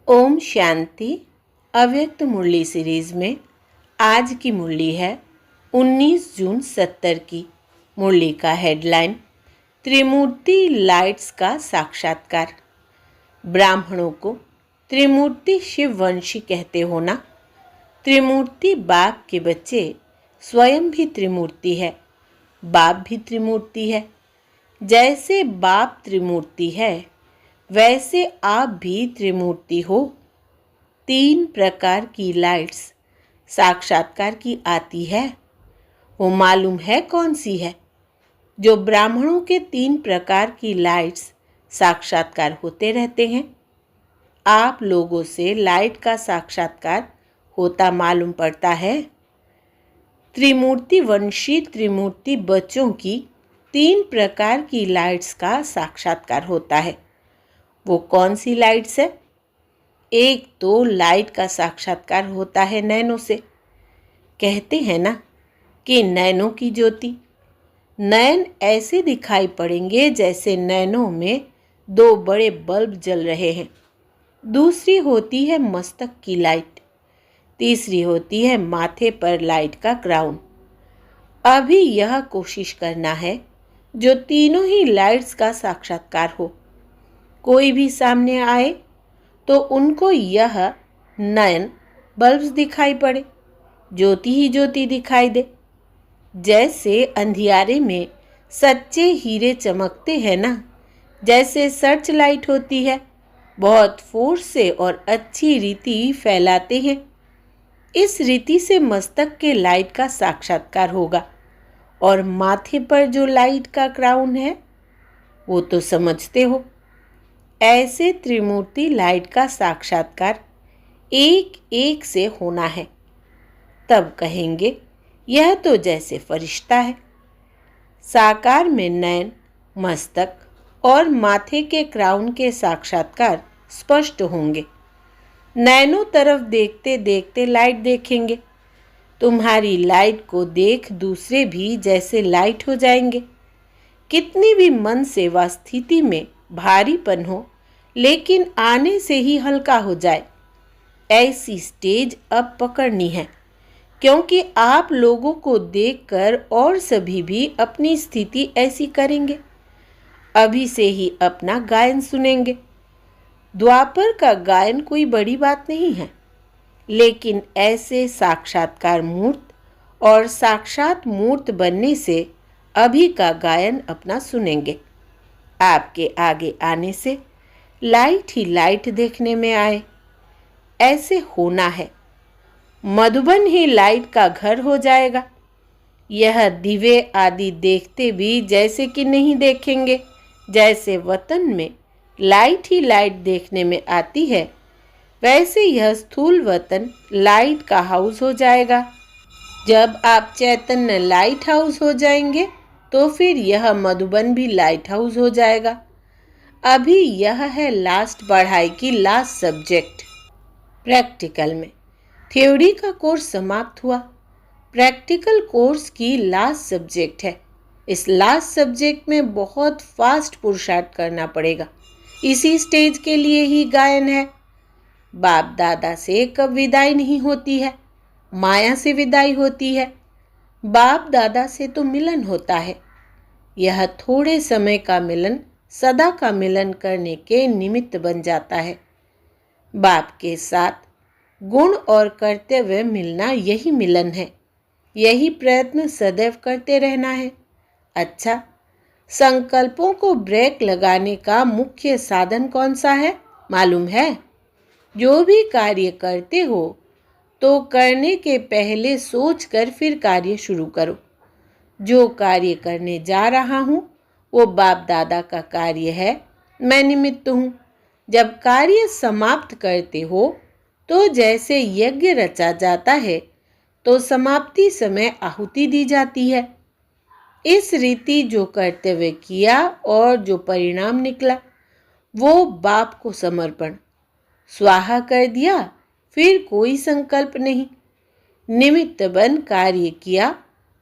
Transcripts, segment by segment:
ओम शांति। अव्यक्त मुरली सीरीज में आज की मुरली है 19 जून 70 की। मुरली का हेडलाइन त्रिमूर्ति लाइट्स का साक्षात्कार। ब्राह्मणों को त्रिमूर्ति शिववंशी कहते हो ना। त्रिमूर्ति बाप के बच्चे स्वयं भी त्रिमूर्ति है, बाप भी त्रिमूर्ति है। जैसे बाप त्रिमूर्ति है वैसे आप भी त्रिमूर्ति हो। 3 प्रकार की लाइट्स साक्षात्कार की आती है, वो मालूम है कौन सी है? जो ब्राह्मणों के 3 प्रकार की लाइट्स साक्षात्कार होते रहते हैं। आप लोगों से लाइट का साक्षात्कार होता मालूम पड़ता है। त्रिमूर्ति वंशी त्रिमूर्ति बच्चों की 3 प्रकार की लाइट्स का साक्षात्कार होता है। वो कौन सी लाइट्स है? एक तो लाइट का साक्षात्कार होता है नैनों से। कहते हैं ना कि नैनों की ज्योति। नैन ऐसे दिखाई पड़ेंगे जैसे नैनों में 2 बड़े बल्ब जल रहे हैं। दूसरी होती है मस्तक की लाइट। तीसरी होती है माथे पर लाइट का क्राउन। अभी यह कोशिश करना है जो तीनों ही लाइट्स का साक्षात्कार हो। कोई भी सामने आए तो उनको यह नयन बल्ब्स दिखाई पड़े, ज्योति ही ज्योति दिखाई दे। जैसे अंधियारे में सच्चे हीरे चमकते हैं ना, जैसे सर्च लाइट होती है, बहुत फोर्स से और अच्छी रीति फैलाते हैं। इस रीति से मस्तक के लाइट का साक्षात्कार होगा। और माथे पर जो लाइट का क्राउन है वो तो समझते हो। ऐसे त्रिमूर्ति लाइट का साक्षात्कार एक एक से होना है। तब कहेंगे यह तो जैसे फरिश्ता है। साकार में नयन, मस्तक और माथे के क्राउन के साक्षात्कार स्पष्ट होंगे। नैनों तरफ देखते देखते लाइट देखेंगे। तुम्हारी लाइट को देख दूसरे भी जैसे लाइट हो जाएंगे। कितनी भी मन सेवा स्थिति में भारीपन हो लेकिन आने से ही हल्का हो जाए, ऐसी स्टेज अब पकड़नी है। क्योंकि आप लोगों को देखकर और सभी भी अपनी स्थिति ऐसी करेंगे। अभी से ही अपना गायन सुनेंगे। द्वापर का गायन कोई बड़ी बात नहीं है, लेकिन ऐसे साक्षात्कार मूर्त और साक्षात मूर्त बनने से अभी का गायन अपना सुनेंगे। आपके आगे आने से लाइट ही लाइट देखने में आए, ऐसे होना है। मधुबन ही लाइट का घर हो जाएगा। यह दिवे आदि देखते भी जैसे कि नहीं देखेंगे। जैसे वतन में लाइट ही लाइट देखने में आती है, वैसे यह स्थूल वतन लाइट का हाउस हो जाएगा। जब आप चैतन्य लाइट हाउस हो जाएंगे तो फिर यह मधुबन भी लाइट हाउस हो जाएगा। अभी यह है लास्ट पढ़ाई की लास्ट सब्जेक्ट। प्रैक्टिकल में थ्योरी का कोर्स समाप्त हुआ। प्रैक्टिकल कोर्स की लास्ट सब्जेक्ट है। इस लास्ट सब्जेक्ट में बहुत फास्ट पुरुषार्थ करना पड़ेगा। इसी स्टेज के लिए ही गायन है। बाप दादा से कब विदाई नहीं होती है, माया से विदाई होती है। बाप दादा से तो मिलन होता है। यह थोड़े समय का मिलन सदा का मिलन करने के निमित्त बन जाता है। बाप के साथ गुण और कर्तव्य मिलना यही मिलन है। यही प्रयत्न सदैव करते रहना है। अच्छा, संकल्पों को ब्रेक लगाने का मुख्य साधन कौन सा है मालूम है? जो भी कार्य करते हो तो करने के पहले सोचकर फिर कार्य शुरू करो। जो कार्य करने जा रहा हूँ वो बाप दादा का कार्य है, मैं निमित्त हूँ। जब कार्य समाप्त करते हो तो जैसे यज्ञ रचा जाता है तो समाप्ति समय आहुति दी जाती है। इस रीति जो कर्तव्य किया और जो परिणाम निकला वो बाप को समर्पण। स्वाहा कर दिया, फिर कोई संकल्प नहीं। निमित्त बन कार्य किया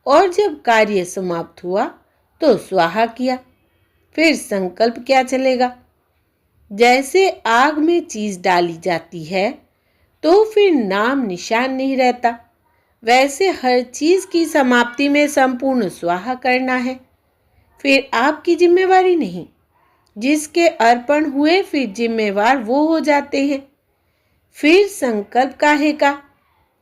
और जब कार्य समाप्त हुआ तो स्वाहा किया, फिर संकल्प क्या चलेगा? जैसे आग में चीज डाली जाती है तो फिर नाम निशान नहीं रहता, वैसे हर चीज की समाप्ति में संपूर्ण स्वाहा करना है। फिर आपकी जिम्मेवारी नहीं, जिसके अर्पण हुए फिर जिम्मेवार वो हो जाते हैं। फिर संकल्प काहे का?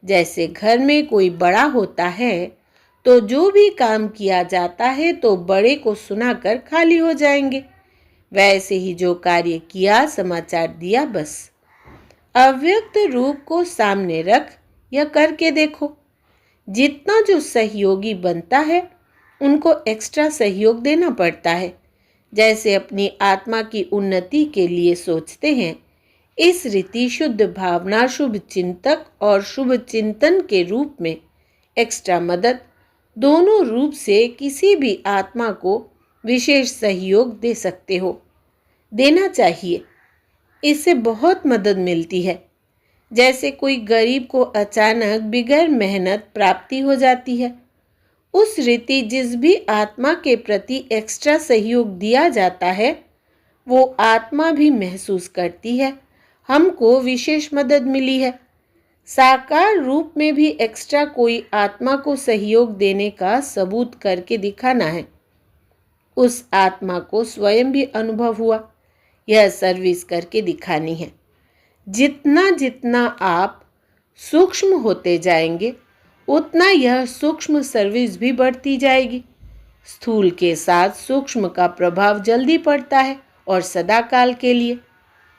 जैसे घर में कोई बड़ा होता है तो जो भी काम किया जाता है तो बड़े को सुनाकर खाली हो जाएंगे, वैसे ही जो कार्य किया समाचार दिया बस। अव्यक्त रूप को सामने रख या करके देखो। जितना जो सहयोगी बनता है उनको एक्स्ट्रा सहयोग देना पड़ता है। जैसे अपनी आत्मा की उन्नति के लिए सोचते हैं, इस रीति शुद्ध भावना शुभ चिंतक और शुभ चिंतन के रूप में एक्स्ट्रा मदद दोनों रूप से किसी भी आत्मा को विशेष सहयोग दे सकते हो। देना चाहिए, इससे बहुत मदद मिलती है। जैसे कोई गरीब को अचानक बिगैर मेहनत प्राप्ति हो जाती है, उस रीति जिस भी आत्मा के प्रति एक्स्ट्रा सहयोग दिया जाता है वो आत्मा भी महसूस करती है हमको विशेष मदद मिली है। साकार रूप में भी एक्स्ट्रा कोई आत्मा को सहयोग देने का सबूत करके दिखाना है। उस आत्मा को स्वयं भी अनुभव हुआ, यह सर्विस करके दिखानी है। जितना जितना आप सूक्ष्म होते जाएंगे उतना यह सूक्ष्म सर्विस भी बढ़ती जाएगी। स्थूल के साथ सूक्ष्म का प्रभाव जल्दी पड़ता है और सदाकाल के लिए।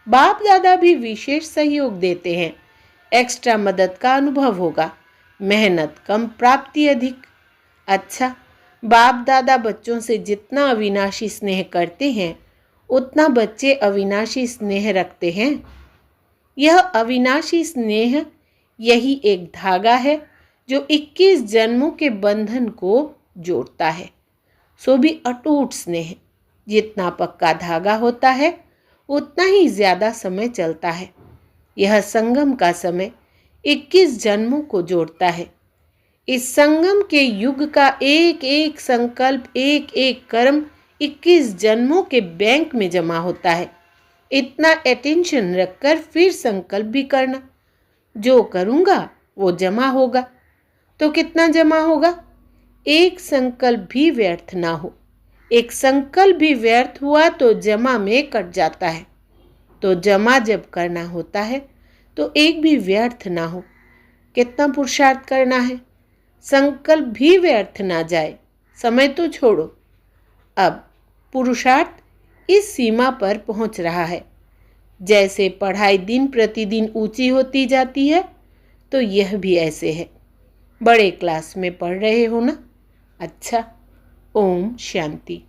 बाप दादा भी विशेष सहयोग देते हैं, एक्स्ट्रा मदद का अनुभव होगा, मेहनत कम प्राप्ति अधिक। अच्छा, बाप दादा बच्चों से जितना अविनाशी स्नेह करते हैं उतना बच्चे अविनाशी स्नेह रखते हैं। यह अविनाशी स्नेह यही एक धागा है जो 21 जन्मों के बंधन को जोड़ता है। सो भी अटूट स्नेह, जितना पक्का धागा होता है उतना ही ज्यादा समय चलता है। यह संगम का समय 21 जन्मों को जोड़ता है। इस संगम के युग का एक एक संकल्प, एक एक कर्म 21 जन्मों के बैंक में जमा होता है। इतना अटेंशन रखकर फिर संकल्प भी करना, जो करूँगा वो जमा होगा। तो कितना जमा होगा? एक संकल्प भी व्यर्थ ना हो। एक संकल्प भी व्यर्थ हुआ तो जमा में कट जाता है। तो जमा जब करना होता है तो एक भी व्यर्थ ना हो। कितना पुरुषार्थ करना है, संकल्प भी व्यर्थ ना जाए। समय तो छोड़ो, अब पुरुषार्थ इस सीमा पर पहुंच रहा है। जैसे पढ़ाई दिन प्रतिदिन ऊंची होती जाती है तो यह भी ऐसे है। बड़े क्लास में पढ़ रहे हो ना? अच्छा, ओम शांति।